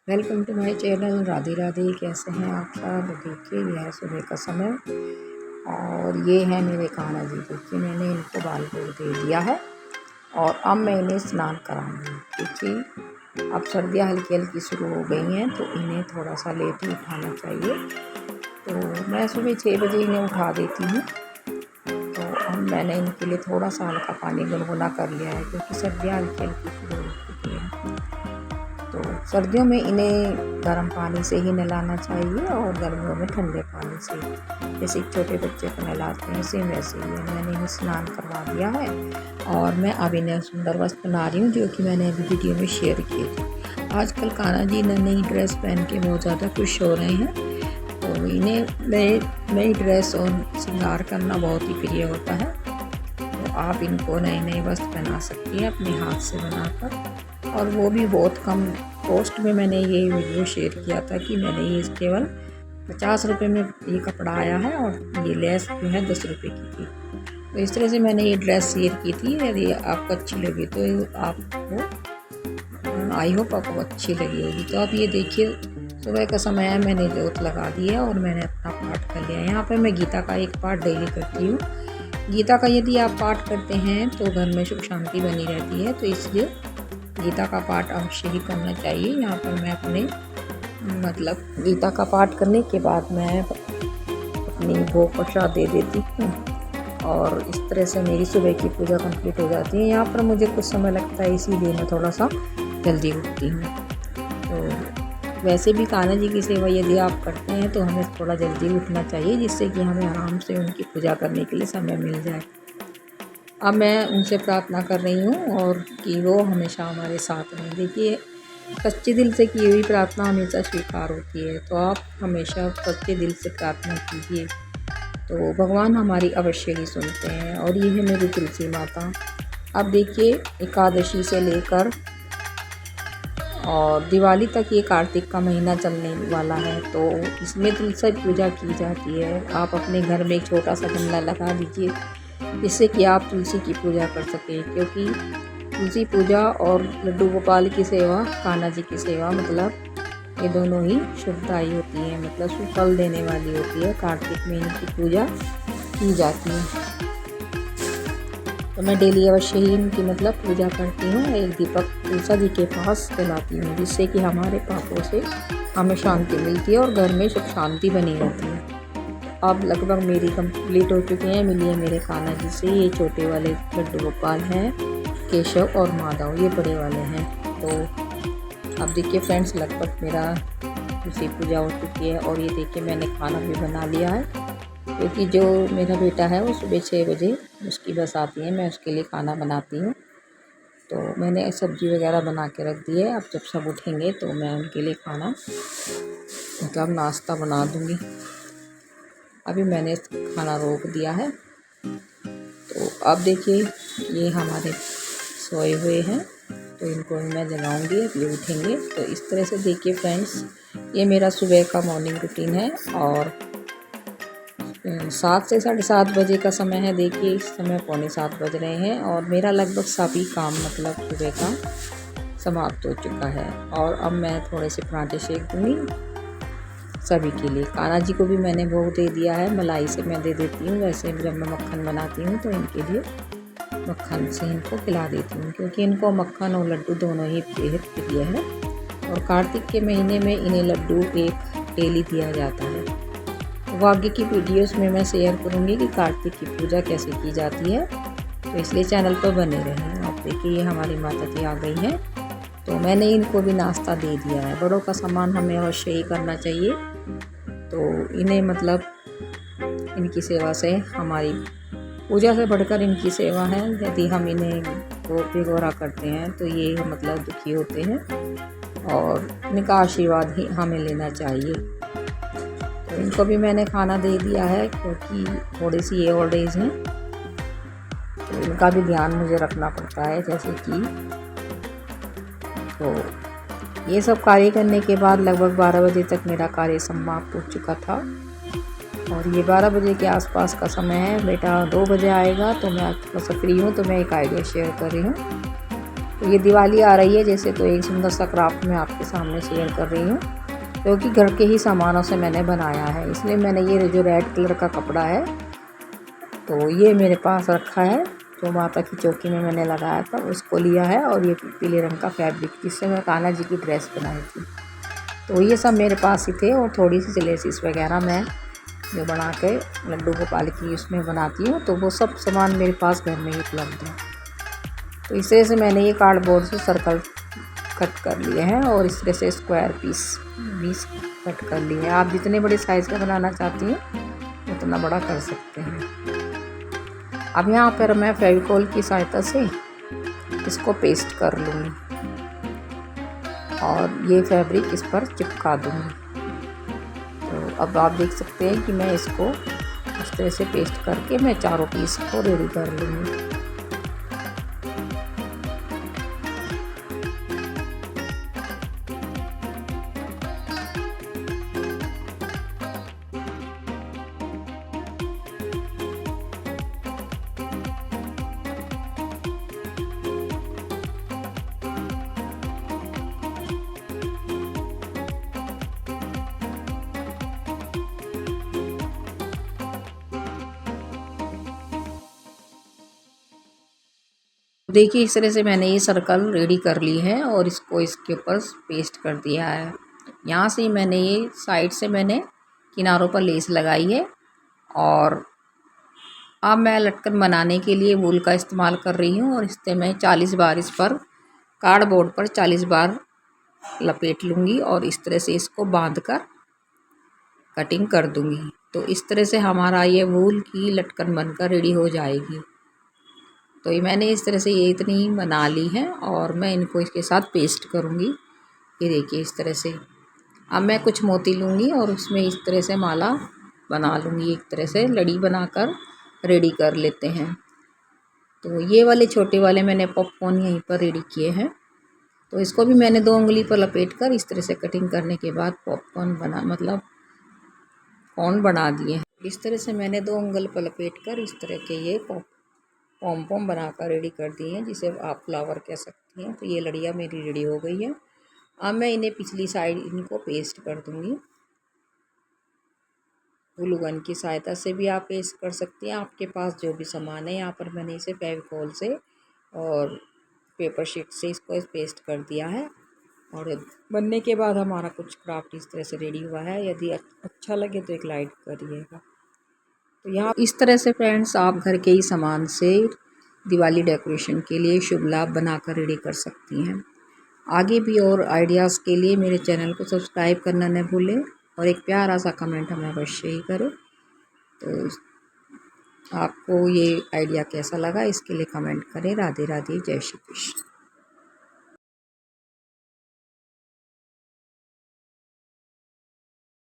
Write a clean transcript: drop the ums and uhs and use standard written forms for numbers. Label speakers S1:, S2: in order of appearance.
S1: Welcome to my channel. Radhe Radhe. कैसे हैं आप सब? देखिए ये है सुबह का समय और ये है मेरे कान्हा जी। देखिए मैंने इनको बाल को दे दिया है और अब मैं इन्हें स्नान कराऊंगी। देखिए अब सर्दियाँ हल्की हल्की शुरू हो गई हैं तो इन्हें थोड़ा सा लेट ही उठाना चाहिए। तो मैं सुबह 6 बजे इन्हें उठा देती हूँ। तो अब मैंने इनके लिए थोड़ा सा हल्का पानी गुनगुना कर लिया है क्योंकि सर्दियाँ हल्की हल्की शुरू हो चुकी हैं। तो सर्दियों में इन्हें गर्म पानी से ही नहलाना चाहिए और गर्मियों में ठंडे पानी से, जैसे छोटे बच्चे को नहलाते हैं सेम वैसे ही मैंने इन्हें स्नान करवा दिया है। और मैं अब इन्हें सुंदर वस्त्र बना रही हूँ जो कि मैंने अभी वीडियो में शेयर किए थे। आजकल कान्हा जी नई ड्रेस पहन के बहुत ज़्यादा खुश हो रहे हैं। तो इन्हें नई ड्रेस और श्रृंगार करना बहुत ही प्रिय होता है। तो आप इनको नए नए वस्त्र बना सकती हैं अपने हाथ से बनाकर, और वो भी बहुत कम कॉस्ट में। मैंने ये वीडियो शेयर किया था कि मैंने ये केवल 50 रुपये में ये कपड़ा आया है और ये लेस जो है 10 रुपये की थी। तो इस तरह से मैंने ये ड्रेस शेयर की थी। यदि आपको अच्छी लगी तो आपको आई होप आपको अच्छी लगी होगी। तो आप ये देखिए सुबह का समय है, मैंने जोत लगा दी है और मैंने अपना पाठ कर लिया है। यहाँ पर मैं गीता का एक पाठ डेली करती हूँ। गीता का यदि आप पाठ करते हैं तो घर में सुख शांति बनी रहती है, तो इसलिए गीता का पाठ अवश्य ही करना चाहिए। यहाँ पर मैं अपने गीता का पाठ करने के बाद मैं अपनी भोग प्रसाद दे देती हूँ और इस तरह से मेरी सुबह की पूजा कंप्लीट हो जाती है। यहाँ पर मुझे कुछ समय लगता है इसीलिए मैं थोड़ा सा जल्दी उठती हूँ। तो वैसे भी कान्हा जी की सेवा यदि आप करते हैं तो हमें थोड़ा जल्दी उठना चाहिए, जिससे कि हमें आराम से उनकी पूजा करने के लिए समय मिल जाए। अब मैं उनसे प्रार्थना कर रही हूँ और कि वो हमेशा हमारे साथ रहें। देखिए सच्चे दिल से की हुई प्रार्थना हमेशा स्वीकार होती है, तो आप हमेशा सच्चे दिल से प्रार्थना कीजिए तो भगवान हमारी अवश्य ही सुनते हैं। और ये है मेरी तुलसी माता। अब देखिए एकादशी से लेकर और दिवाली तक ये कार्तिक का महीना चलने वाला है, तो इसमें तुलसी पूजा की जाती है। आप अपने घर में एक छोटा सा गमला लगा दीजिए जिससे कि आप तुलसी की पूजा कर सकें, क्योंकि तुलसी पूजा और लड्डू गोपाल की सेवा, कान्हा जी की सेवा ये दोनों ही शुभदायी होती है, शुभ फल देने वाली होती है। कार्तिक में इनकी पूजा की जाती है। तो मैं डेली अवश्य ही इनकी पूजा करती हूँ। एक दीपक तुलसी जी के पास जलाती हूँ जिससे कि हमारे पापों से हमें शांति मिलती है और घर में सुख शांति बनी रहती है। अब लगभग मेरी कंप्लीट हो चुकी हैं। मिलिए मेरे कान्हा जी से। ये छोटे वाले लड्डू गोपाल हैं, केशव और माधव ये बड़े वाले हैं। तो अब देखिए फ्रेंड्स, लगभग मेरा तुलसी पूजा हो चुकी है और ये देखिए मैंने खाना भी बना लिया है, क्योंकि जो मेरा बेटा है वो सुबह 6 बजे उसकी बस आती है, मैं उसके लिए खाना बनाती हूँ। तो मैंने सब्ज़ी वगैरह बना के रख दी है। अब जब सब उठेंगे तो मैं उनके लिए खाना नाश्ता बना दूँगी। अभी मैंने खाना रोक दिया है। तो अब देखिए ये हमारे सोए हुए हैं, तो इनको मैं जगाऊंगी, अब ये उठेंगे। तो इस तरह से देखिए फ्रेंड्स, ये मेरा सुबह का मॉर्निंग रूटीन है और 7 से 7:30 बजे का समय है। देखिए इस समय 6:45 बज रहे हैं और मेरा लगभग सभी काम सुबह का समाप्त हो चुका है। और अब मैं थोड़े से पराठे सेक दूँगी सभी के लिए। कान्हा जी को भी मैंने भोग दे दिया है, मलाई से मैं दे देती हूँ। वैसे जब मैं मक्खन बनाती हूँ तो इनके लिए मक्खन से इनको खिला देती हूँ, क्योंकि इनको मक्खन और लड्डू दोनों ही बेहद प्रिय है। और कार्तिक के महीने में इन्हें लड्डू एक डेली दिया जाता है। वो आगे की वीडियोस में मैं शेयर करूँगी कि कार्तिक की पूजा कैसे की जाती है, तो इसलिए चैनल पर बने रहें। आप देखिए ये हमारी माता जी आ गई हैं, तो मैंने इनको भी नाश्ता दे दिया है। बड़ों का सम्मान हमें अवश्य ही करना चाहिए। तो इन्हें इनकी सेवा से, हमारी पूजा से बढ़कर इनकी सेवा है। यदि हम इन्हें भिगोरा करते हैं तो ये दुखी होते हैं और इनका आशीर्वाद ही हमें लेना चाहिए। तो इनको भी मैंने खाना दे दिया है, क्योंकि थोड़ी सी ये ओल्ड एज हैं, तो इनका भी ध्यान मुझे रखना पड़ता है। जैसे कि तो ये सब कार्य करने के बाद लगभग 12 बजे तक मेरा कार्य समाप्त हो चुका था और ये 12 बजे के आसपास का समय है। बेटा 2 बजे आएगा, तो मैं थोड़ा सा फ्री हूँ, तो मैं एक आइडिया शेयर कर रही हूँ तो ये दिवाली आ रही है जैसे, तो एक सुंदर सा क्राफ्ट मैं आपके सामने शेयर कर रही हूँ, क्योंकि घर के ही सामानों से मैंने बनाया है। इसलिए मैंने ये जो रेड कलर का कपड़ा है तो ये मेरे पास रखा है, जो माता की चौकी में मैंने लगाया था उसको लिया है, और ये पीले रंग का फैब्रिक जिससे मैं कान्हा जी की ड्रेस बनाई थी, तो ये सब मेरे पास ही थे। और थोड़ी सी लेसिस वगैरह मैं जो बना के लड्डू गोपाल की उसमें बनाती हूँ, तो वो सब सामान मेरे पास घर में ही उपलब्ध है। तो इस तरह से मैंने ये कार्डबोर्ड से सर्कल कट कर लिए हैं, और इस तरह से स्क्वायर पीस 20 कट कर लिए हैं। आप जितने बड़े साइज़ का बनाना चाहती हैं उतना बड़ा कर सकते हैं। अब यहाँ पर मैं फेविकोल की सहायता से इसको पेस्ट कर लूँगी और ये फैब्रिक इस पर चिपका दूँगी। तो अब आप देख सकते हैं कि मैं इसको इस तरह से पेस्ट करके मैं चारों पीस को रेडी कर लूँगी। देखिए इस तरह से मैंने ये सर्कल रेडी कर ली है और इसको इसके ऊपर पेस्ट कर दिया है। यहाँ से मैंने ये साइड से मैंने किनारों पर लेस लगाई है, और अब मैं लटकन बनाने के लिए वूल का इस्तेमाल कर रही हूँ, और इससे मैं 40 बार इस पर कार्डबोर्ड पर 40 बार लपेट लूँगी और इस तरह से इसको बांध कर कटिंग कर दूँगी। तो इस तरह से हमारा ये वूल की लटकन बनकर रेडी हो जाएगी। तो ये मैंने इस तरह से ये इतनी बना ली है, और मैं इनको इसके साथ पेस्ट करूँगी। ये देखिए इस तरह से। अब मैं कुछ मोती लूँगी और उसमें इस तरह से माला बना लूँगी। एक तरह से लड़ी बनाकर रेडी कर लेते हैं। तो ये वाले छोटे वाले मैंने पॉपकॉर्न यहीं पर रेडी किए हैं, तो इसको भी मैंने 2 उंगली पर लपेट कर इस तरह से कटिंग करने के बाद पॉपकॉर्न कॉर्न बना दिए हैं। इस तरह से मैंने 2 उंगल पर लपेट कर इस तरह के ये पॉम पॉम बनाकर रेडी कर दिए हैं, जिसे आप फ्लावर कह सकती हैं। तो ये लड़ियाँ मेरी रेडी हो गई है। अब मैं इन्हें पिछली साइड इनको पेस्ट कर दूँगी। ग्लू गन की सहायता से भी आप पेस्ट कर सकती हैं, आपके पास जो भी सामान है। यहाँ पर मैंने इसे फेविकोल से और पेपर शीट से इसको पेस्ट कर दिया है, और बनने के बाद हमारा कुछ क्राफ्ट इस तरह से रेडी हुआ है। यदि अच्छा लगे तो एक लाइक करिएगा। तो यहाँ इस तरह से फ्रेंड्स आप घर के ही सामान से दिवाली डेकोरेशन के लिए शुभ लाभ बनाकर रेडी कर सकती हैं। आगे भी और आइडियाज़ के लिए मेरे चैनल को सब्सक्राइब करना न भूलें, और एक प्यारा सा कमेंट हमें अवश्य ही करें। तो आपको ये आइडिया कैसा लगा इसके लिए कमेंट करें। राधे राधे, जय श्री कृष्ण।